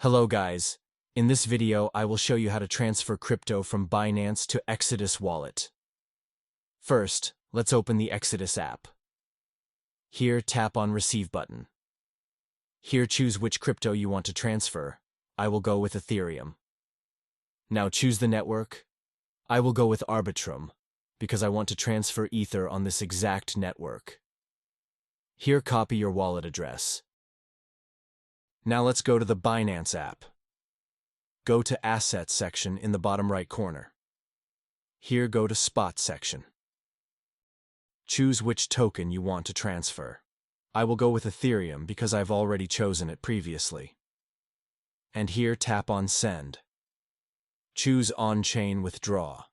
Hello guys. In this video, I will show you how to transfer crypto from Binance to Exodus wallet. First, let's open the Exodus app. Here, tap on Receive button. Here, choose which crypto you want to transfer. I will go with Ethereum. Now choose the network. I will go with Arbitrum, because I want to transfer Ether on this exact network. Here, copy your wallet address. Now let's go to the Binance app. Go to Assets section in the bottom right corner. Here, go to Spot section. Choose which token you want to transfer. I will go with Ethereum because I've already chosen it previously. And here, tap on Send. Choose On-Chain Withdraw.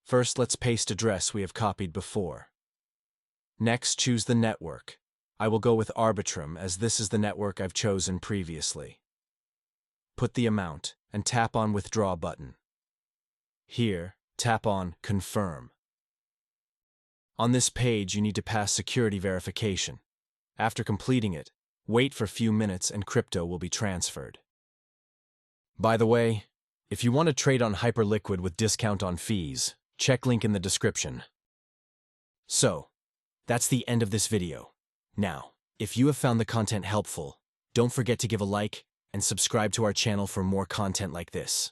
First, let's paste address we have copied before. Next, choose the network. I will go with Arbitrum as this is the network I've chosen previously. Put the amount and tap on Withdraw button. Here, tap on Confirm. On this page, you need to pass security verification. After completing it, wait for a few minutes and crypto will be transferred. By the way, if you want to trade on Hyperliquid with discount on fees, check link in the description. So, that's the end of this video. Now, if you have found the content helpful, don't forget to give a like and subscribe to our channel for more content like this.